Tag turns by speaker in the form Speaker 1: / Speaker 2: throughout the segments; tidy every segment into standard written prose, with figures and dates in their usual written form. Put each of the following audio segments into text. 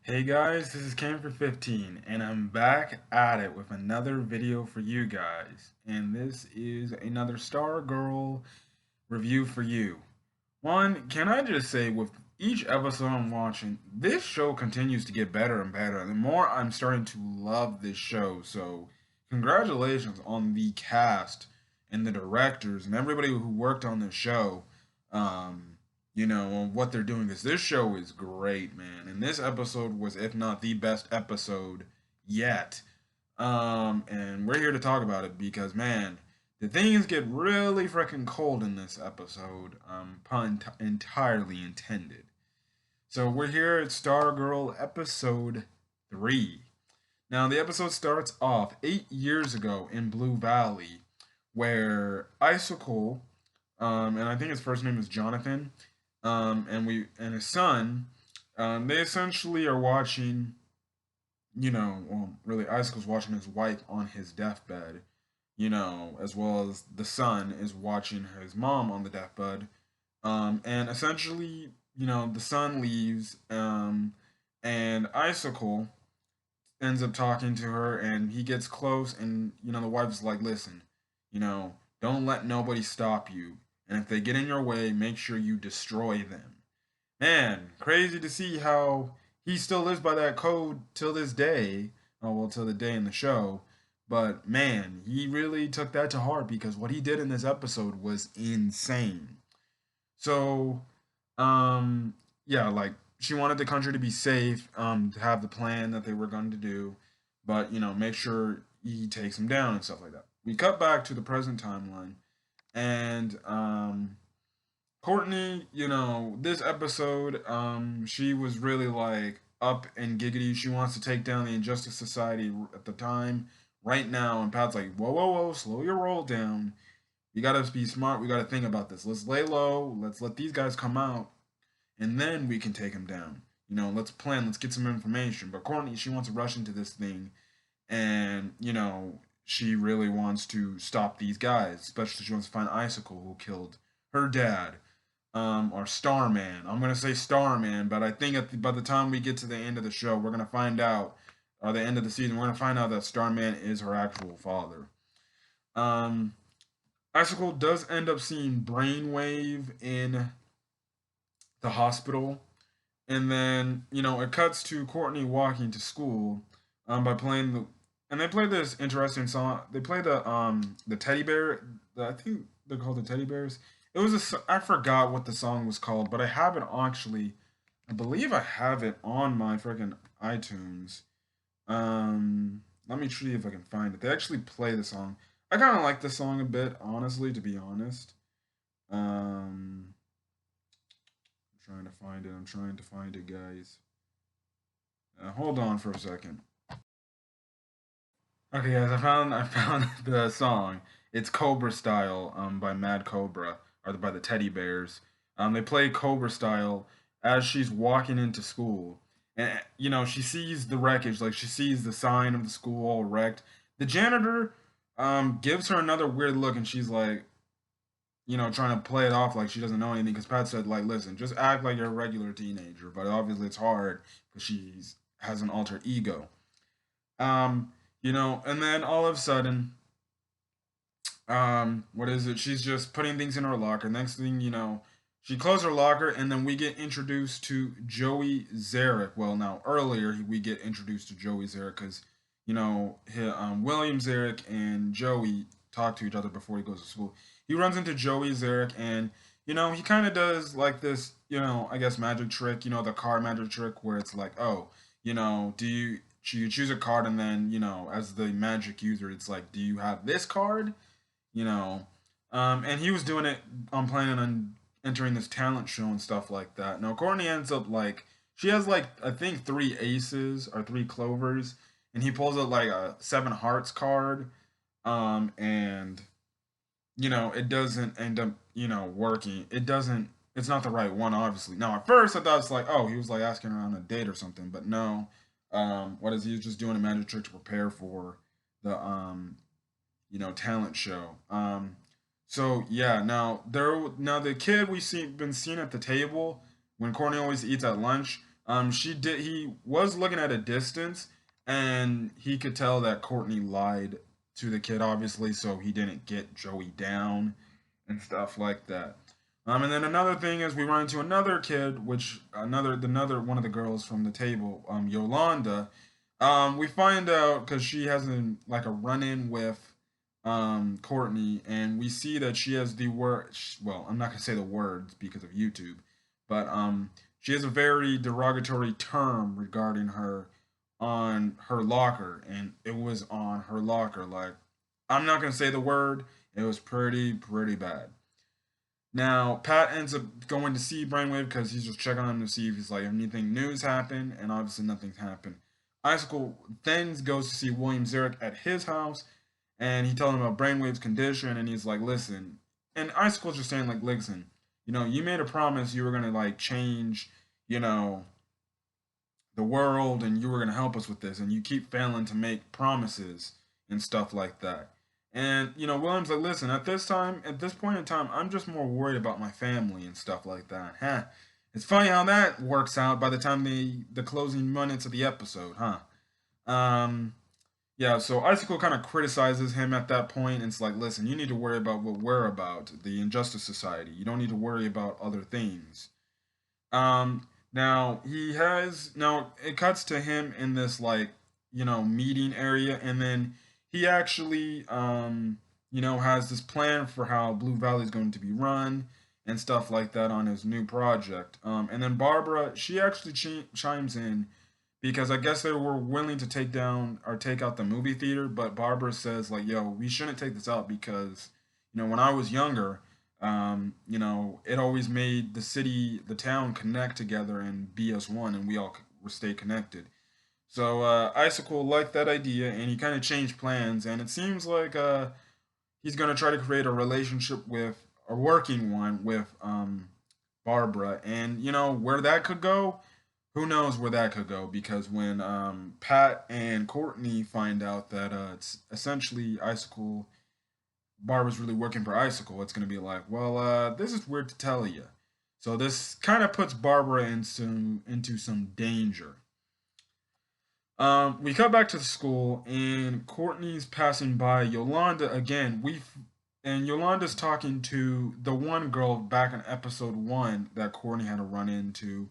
Speaker 1: Hey guys, this is Cam for 15, and I'm back at it with another video for you guys. And this is another Stargirl review for you. One, can I just say, with each episode I'm watching, this show continues to get better and better. The more I'm starting to love this show, so congratulations on the cast and the directors and everybody who worked on this show. Um, on what they're doing, because this show is great, man. And this episode was, if not the best episode yet. And we're here to talk about it because, man, the things get really freaking cold in this episode, pun entirely intended. So we're here at Stargirl episode 3. Now, the episode starts off 8 years ago in Blue Valley, where Icicle, and I think his first name is Jonathan, and his son, they essentially are watching, really, Icicle's watching his wife on his deathbed, as well as the son is watching his mom on the deathbed. And essentially, the son leaves, and Icicle ends up talking to her, and he gets close, and, the wife's like, listen, don't let nobody stop you. And if they get in your way, make sure you destroy them. Man, crazy to see how he still lives by that code till this day. Oh, well, till the day in the show. But man, he really took that to heart because what he did in this episode was insane. So, um, yeah, like she wanted the country to be safe, to have the plan that they were going to do, but make sure he takes him down and stuff like that. We cut back to the present timeline, and Courtney, this episode, she was really like up and giggity. She wants to take down the Injustice Society at the time, right now. And Pat's like, whoa, whoa, whoa, slow your roll down. You gotta be smart. We gotta think about this. Let's lay low. Let's let these guys come out, and then we can take them down. Let's plan. Let's get some information. But Courtney, she wants to rush into this thing, and she really wants to stop these guys. Especially she wants to find Icicle, who killed her dad, or Starman. I'm gonna say Starman, but I think by the time we get to the end of the show, we're gonna find out, or the end of the season, we're gonna find out that Starman is her actual father. Um, Icicle does end up seeing Brainwave in the hospital, and then it cuts to Courtney walking to school, by playing and they play this interesting song. They play the teddy bear. I think they're called the teddy bears. It was I forgot what the song was called, but I have it actually. I believe I have it on my freaking iTunes. Let me see if I can find it. They actually play the song. I kind of like the song a bit, honestly, to be honest. Um, I'm trying to find it. I'm trying to find it, guys. Hold on for a second. Okay, guys, I found the song. It's Cobra Style, by Mad Cobra, or by the Teddy Bears. They play Cobra Style as she's walking into school, and she sees the wreckage, like she sees the sign of the school all wrecked. The janitor gives her another weird look, and she's like, trying to play it off like she doesn't know anything. Because Pat said, like, listen, just act like you're a regular teenager, but obviously it's hard because she's has an alter ego. Um, and then all of a sudden, what is it? She's just putting things in her locker. Next thing you know, she closed her locker, and then we get introduced to Joey Zarek. Well, now earlier we get introduced to Joey Zarek because William Zarek and Joey talk to each other before he goes to school. He runs into Joey Zarek, and he kind of does like this, I guess magic trick, the car magic trick, where it's like, oh, do you choose a card, and then as the magic user, it's like, do you have this card? you know. And he was doing it on planning on entering this talent show and stuff like that. Now Courtney ends up like she has like I think three aces or three clovers, and he pulls out like a seven hearts card, and it doesn't end up working. It doesn't. It's not the right one, obviously. Now at first I thought it's like oh he was like asking her on a date or something, but no. What is he was just doing a magic trick to prepare for the talent show. So yeah, now the kid we see been seen at the table when Courtney always eats at lunch. He was looking at a distance, and he could tell that Courtney lied to the kid, obviously, so he didn't get Joey down and stuff like that. And then another thing is we run into another kid, which another one of the girls from the table, Yolanda. We find out because she has like a run-in with Courtney, and we see that she has the word. Well, I'm not gonna say the words because of YouTube, but she has a very derogatory term regarding her on her locker, and it was on her locker. Like, I'm not gonna say the word. It was pretty bad. Now, Pat ends up going to see Brainwave because he's just checking on him to see if he's like, if anything news happened, and obviously nothing's happened. Icicle then goes to see William Zarek at his house, and he tells him about Brainwave's condition, and he's like, listen, and Icicle's just saying, like, listen, you made a promise you were gonna like change, you know, the world, and you were gonna help us with this, and you keep failing to make promises and stuff like that. And William's like, listen, at this point in time, I'm just more worried about my family and stuff like that. Huh? It's funny how that works out by the time the closing minutes of the episode, huh? Um, yeah. So Icicle kind of criticizes him at that point, and it's like, listen, you need to worry about what we're about, the Injustice Society. You don't need to worry about other things. Now it cuts to him in this like meeting area, and then he actually has this plan for how Blue Valley is going to be run and stuff like that on his new project. And then Barbara, she actually chimes in because I guess they were willing to take out the movie theater, but Barbara says like, "Yo, we shouldn't take this out because when I was younger, it always made the town connect together and be as one, and we all stay connected." So Icicle liked that idea, and he kind of changed plans, and it seems like he's gonna try to create a relationship with a working one with Barbara, and where that could go. Who knows where that could go? Because when Pat and Courtney find out that it's essentially Icicle Barbara's really working for Icicle, it's going to be like, well, this is weird to tell you. So this kind of puts Barbara into some danger. We cut back to the school, and Courtney's passing by Yolanda again. And Yolanda's talking to the one girl back in episode 1 that Courtney had to run into.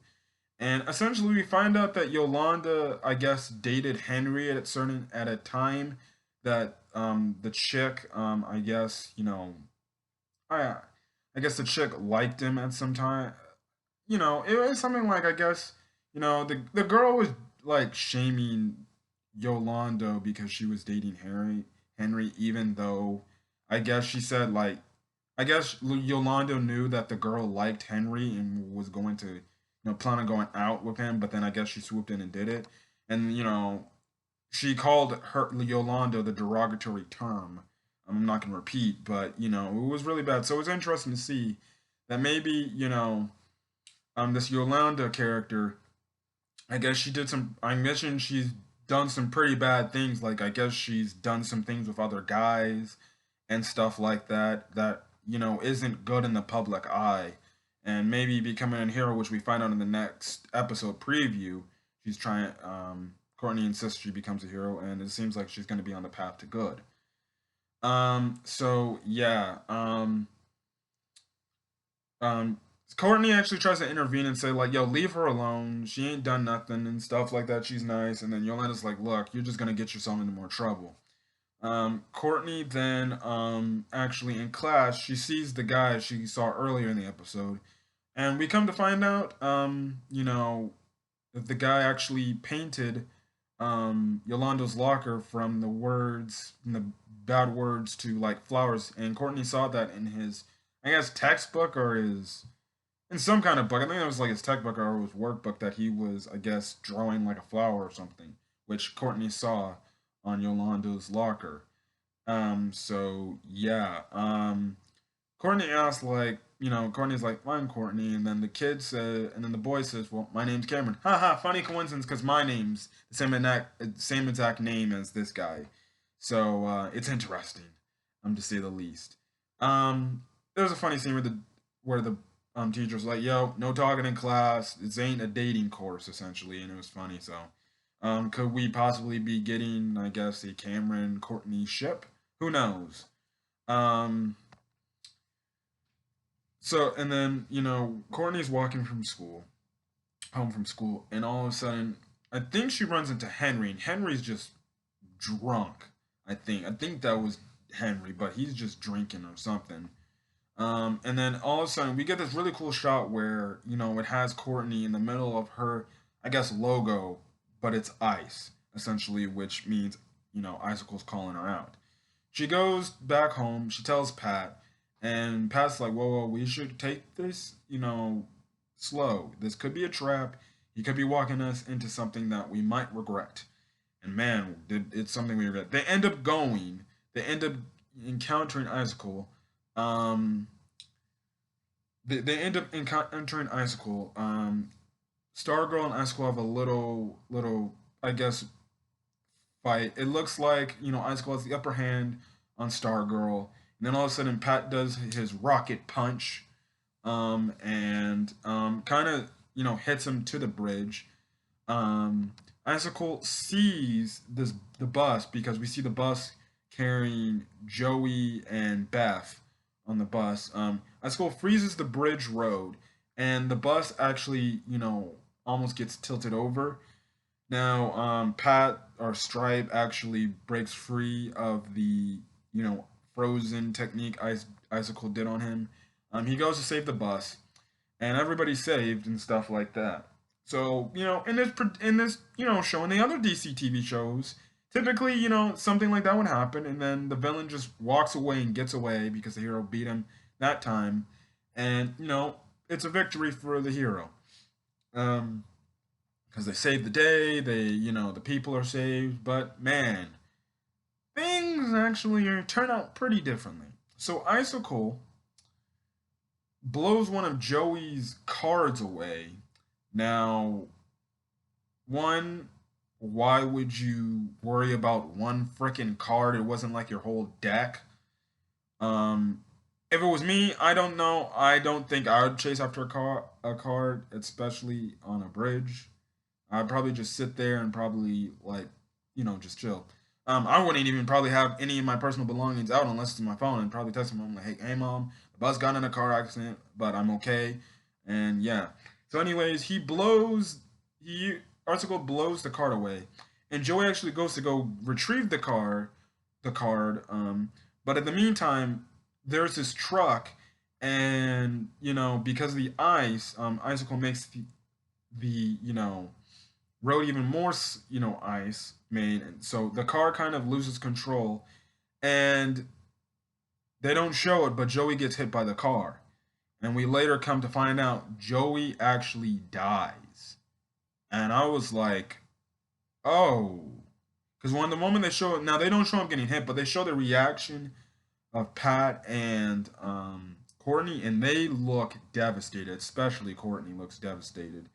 Speaker 1: And essentially, we find out that Yolanda, I guess, dated Henry at a time that the chick, I guess, I I guess the chick liked him at some time. It was something like, I guess, the girl was like shaming Yolanda because she was dating Henry, even though I guess she said like I guess Yolanda knew that the girl liked Henry and was going to plan on going out with him, but then I guess she swooped in and did it. And she called her Yolanda the derogatory term. I'm not gonna repeat, but it was really bad. So it was interesting to see that maybe this Yolanda character, I guess she did some. I mentioned she's done some pretty bad things. Like I guess she's done some things with other guys and stuff like that. That isn't good in the public eye. And maybe becoming a hero, which we find out in the next episode preview. She's trying. Courtney insists she becomes a hero, and it seems like she's going to be on the path to good. So yeah. Um, Courtney actually tries to intervene and say like, "Yo, leave her alone. She ain't done nothing and stuff like that. She's nice." And then Yolanda's like, "Look, you're just gonna get yourself into more trouble." Courtney then actually in class she sees the guy she saw earlier in the episode, and we come to find out that the guy actually painted Yolanda's locker from the bad words to like flowers, and Courtney saw that in his I guess textbook or his in some kind of book. I think it was like his textbook or his workbook that he was I guess drawing like a flower or something, which Courtney saw on Yolanda's locker. So yeah. Courtney asked like, Courtney's like, I'm Courtney, and then the kid said, and then the boy says, well, my name's Cameron. Haha, funny coincidence, because my name's the same exact name as this guy. So it's interesting, to say the least. There's a funny scene where the teacher's like, "Yo, no talking in class. This ain't a dating course, essentially," and it was funny. So, could we possibly be getting, I guess, a Cameron Courtney ship? Who knows? Um, so and then Courtney's walking from school, home from school, and all of a sudden, I think she runs into Henry, and Henry's just drunk. I think that was Henry, but he's just drinking or something. And then all of a sudden, we get this really cool shot where it has Courtney in the middle of her, I guess, logo, but it's ice essentially, which means Icicle's calling her out. She goes back home. She tells Pat, and Pat's like, "Whoa, whoa, we should take this, slow. This could be a trap. He could be walking us into something that we might regret." And man, it's something we regret. They end up going. They end up encountering Icicle. Um, they end up encountering Icicle. Stargirl and Icicle have a little, I guess, fight. It looks like Icicle has the upper hand on Stargirl, and then all of a sudden Pat does his rocket punch, and kind of hits him to the bridge. Icicle sees the bus because we see the bus carrying Joey and Beth on the bus. Icicle freezes the bridge road, and the bus actually almost gets tilted over. Now, Pat or Stripe actually breaks free of the frozen technique Icicle did on him. He goes to save the bus, and everybody's saved and stuff like that. So in this show and the other DC TV shows, typically something like that would happen, and then the villain just walks away and gets away because the hero beat him that time, and it's a victory for the hero. Um, because they saved the day, the people are saved, but man, things actually turn out pretty differently. So Icicle blows one of Joey's cards away. Now, one, why would you worry about one freaking card? It wasn't like your whole deck. Um, if it was me, I don't know. I don't think I would chase after a card, especially on a bridge. I'd probably just sit there and probably like, just chill. I wouldn't even probably have any of my personal belongings out unless it's my phone and probably text my mom like, hey mom, the bus got in a car accident, but I'm okay. And yeah. So anyways, he Article blows the card away. And Joey actually goes to go retrieve the card. But in the meantime, there's this truck and because of the ice, Icicle makes the road even more ice made, and so the car kind of loses control, and they don't show it, but Joey gets hit by the car, and we later come to find out Joey actually dies, and I was like, oh, because when the moment they show it, now they don't show him getting hit, but they show the reaction of Pat and Courtney, and they look devastated. Especially Courtney looks devastated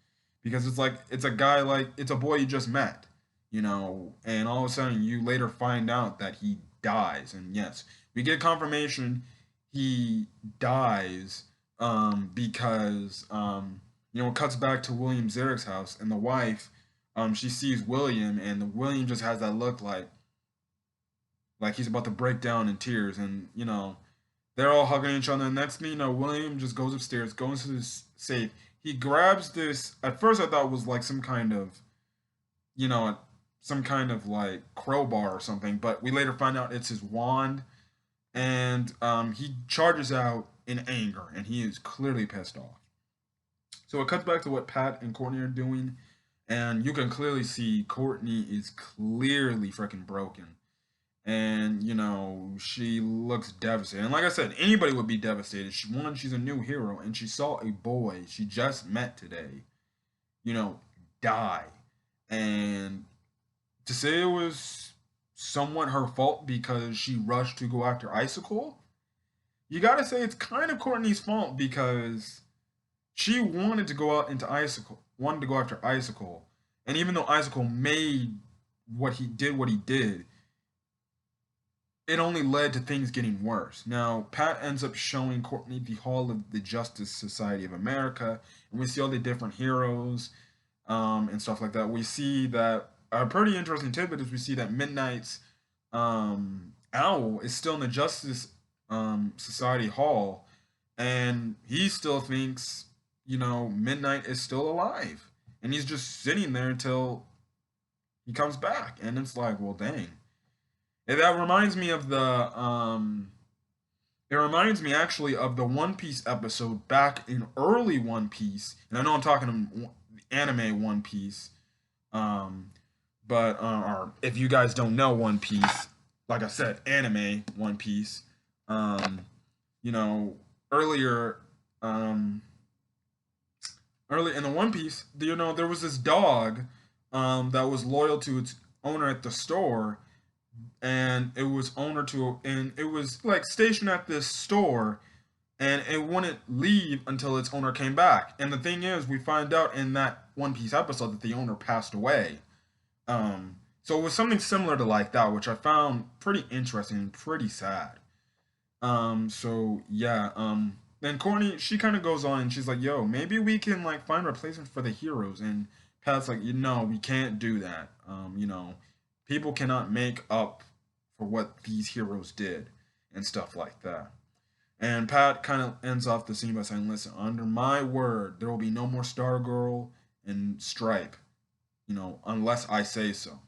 Speaker 1: because it's like it's a guy like it's a boy you just met, and all of a sudden you later find out that he dies, and yes, we get confirmation he dies because it cuts back to William Zarek's house, and the wife she sees William, and the William just has that look like he's about to break down in tears, and they're all hugging each other. And next thing you know, William just goes upstairs, goes to this safe. He grabs this. At first, I thought it was like you know, some kind of like crowbar or something. But we later find out it's his wand, and he charges out in anger, and he is clearly pissed off. So it cuts back to what Pat and Courtney are doing, and you can clearly see Courtney is clearly freaking broken, and she looks devastated. And like I said, anybody would be devastated. She's a new hero, and she saw a boy she just met today, you know, die, and to say it was somewhat her fault because she rushed to go after Icicle, you gotta say it's kind of Courtney's fault because she wanted to go out into Icicle, wanted to go after Icicle, and even though Icicle made what he did, it only led to things getting worse. Now, Pat ends up showing Courtney the Hall of the Justice Society of America, and we see all the different heroes and stuff like that. We see that a pretty interesting tidbit is we see that Midnight's Owl is still in the Justice Society Hall, and he still thinks, Midnight is still alive, and he's just sitting there until he comes back, and it's like, well, dang. And that reminds me of the it reminds me actually of the One Piece episode back in early One Piece, and I know I'm talking anime One Piece, um, but or if you guys don't know One Piece, like I said, anime One Piece, um, you know, earlier, um, early in the One Piece, there was this dog, that was loyal to its owner at the store, and it was like stationed at this store, and it wouldn't leave until its owner came back. And the thing is, we find out in that One Piece episode that the owner passed away. So it was something similar to like that, which I found pretty interesting and pretty sad. So yeah. Then Courtney, she kind of goes on and she's like, "Yo, maybe we can like find replacements for the heroes." And Pat's like, we can't do that. People cannot make up for what these heroes did and stuff like that." And Pat kind of ends off the scene by saying, "Listen, under my word, there will be no more Stargirl and Stripe, unless I say so."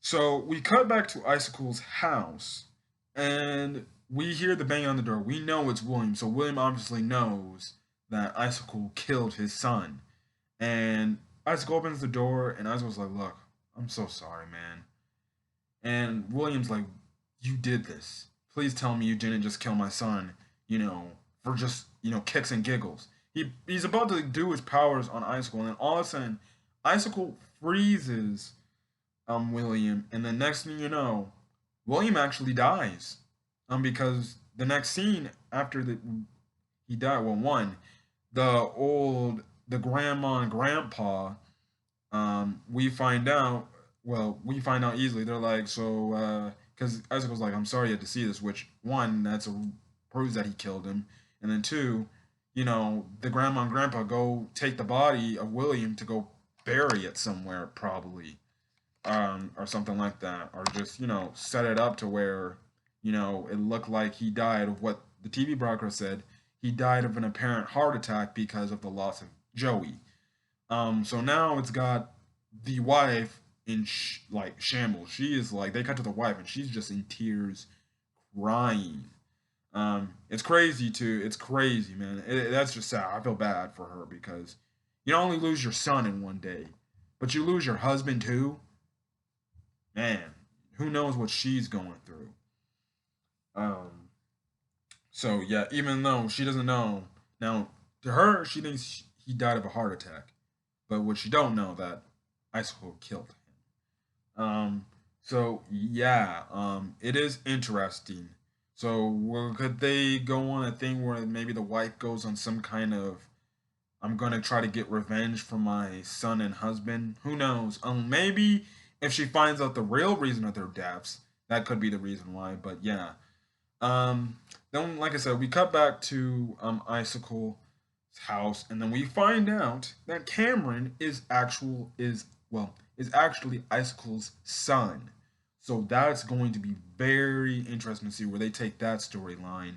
Speaker 1: So we cut back to Icicle's house, and we hear the bang on the door. We know it's William, so William obviously knows that Icicle killed his son. And Icicle opens the door, and Icicle's like, "Look, I'm so sorry, man." And William's like, "You did this. Please tell me you didn't just kill my son, for just, kicks and giggles." He's about to do his powers on Icicle, and then all of a sudden, Icicle freezes William, and the next thing you know, William actually dies. Because the next scene after he died, well, one, the grandma and grandpa, we find out easily. They're like, so, because Isaac was like, "I'm sorry you had to see this," which, one, proves that he killed him. And then two, the grandma and grandpa go take the body of William to go bury it somewhere, probably, or something like that. Or just, set it up to where, it looked like he died of what the TV broadcast said. He died of an apparent heart attack because of the loss of Joey. So now it's got the wife in like shambles. She is like, they cut to the wife and she's just in tears, crying. It's crazy too. It's crazy, man. That's just sad. I feel bad for her because you not only lose your son in one day, but you lose your husband too. Man, who knows what she's going through. Um, so yeah, even though she doesn't know now, to her she thinks he died of a heart attack, but what she don't know that Icicle killed him. So yeah, it is interesting. So could they go on a thing where maybe the wife goes on some kind of, "I'm gonna try to get revenge for my son and husband"? Who knows? Maybe if she finds out the real reason of their deaths, that could be the reason why. But yeah. Then, like I said, we cut back to Icicle's house, and then we find out that Cameron is actually Icicle's son. So that's going to be very interesting to see where they take that storyline.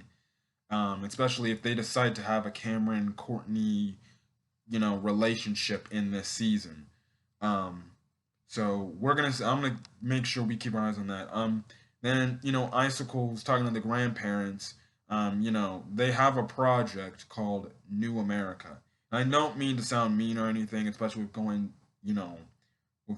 Speaker 1: Especially if they decide to have a Cameron Courtney, relationship in this season. Um, so I'm gonna make sure we keep our eyes on that. Then Icicle's talking to the grandparents. They have a project called New America. And I don't mean to sound mean or anything, especially with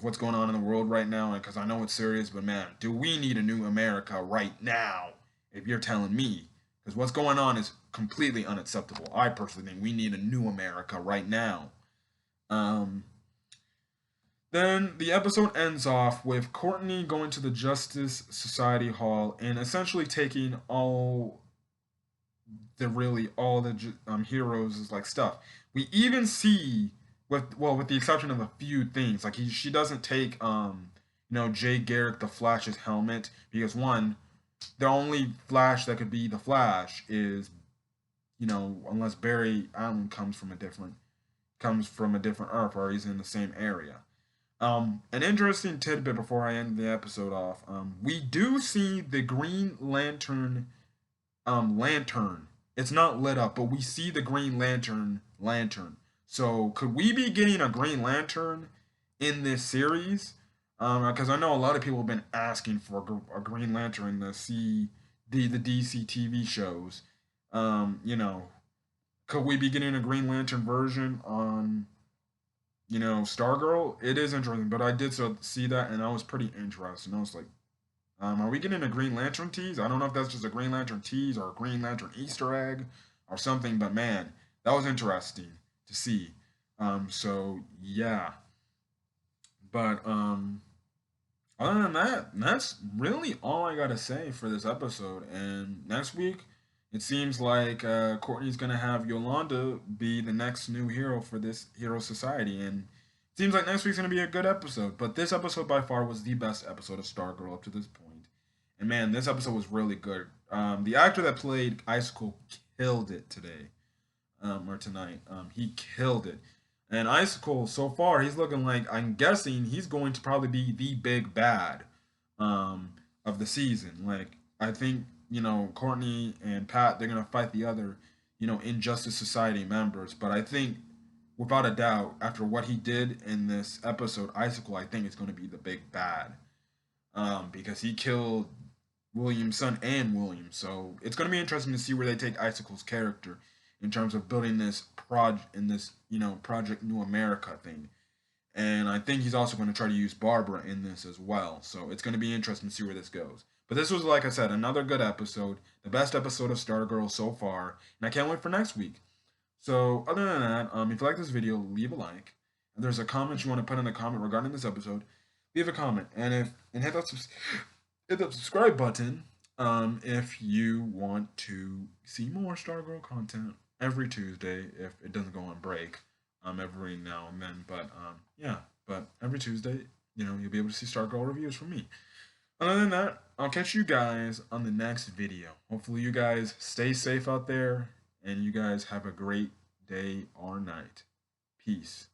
Speaker 1: what's going on in the world right now, because I know it's serious. But man, do we need a new America right now? If you're telling me, because what's going on is completely unacceptable. I personally think we need a new America right now. Um, then the episode ends off with Courtney going to the Justice Society Hall and essentially taking all the heroes is like stuff. We even see with the exception of a few things, like she doesn't take Jay Garrick the Flash's helmet because one, the only Flash that could be the Flash is, unless Barry Allen comes from a different Earth or he's in the same area. An interesting tidbit before I end the episode off. We do see the Green Lantern. It's not lit up, but we see the Green Lantern. So could we be getting a Green Lantern in this series? Because I know a lot of people have been asking for a Green Lantern in the DC TV shows. Could we be getting a Green Lantern version on Stargirl? It is interesting, but I did see that and I was pretty interested. And I was like, are we getting a Green Lantern tease? I don't know if that's just a Green Lantern tease or a Green Lantern Easter egg or something, but man, that was interesting to see. So yeah, but other than that, that's really all I gotta say for this episode. And next week, it seems like Courtney's gonna have Yolanda be the next new hero for this hero society, and it seems like next week's gonna be a good episode. But this episode by far was the best episode of Stargirl up to this point. And man, this episode was really good. The actor that played Icicle killed it today, or tonight. He killed it. And Icicle, so far, he's looking like, I'm guessing he's going to probably be the big bad of the season. Like, I think, Courtney and Pat, they're going to fight the other, Injustice Society members. But I think, without a doubt, after what he did in this episode, Icicle, I think, is going to be the big bad. Because he killed William's son and William. So it's going to be interesting to see where they take Icicle's character in terms of building this Project New America thing. And I think he's also going to try to use Barbara in this as well. So it's going to be interesting to see where this goes. But this was, like I said, another good episode, the best episode of Stargirl so far, and I can't wait for next week. So other than that, if you like this video, leave a like. If there's a comment you want to put in the comment regarding this episode, leave a comment, and hit that subscribe button if you want to see more Stargirl content every Tuesday if it doesn't go on break every now and then. But yeah, but every Tuesday, you'll be able to see Stargirl reviews from me. Other than that, I'll catch you guys on the next video. Hopefully you guys stay safe out there and you guys have a great day or night. Peace.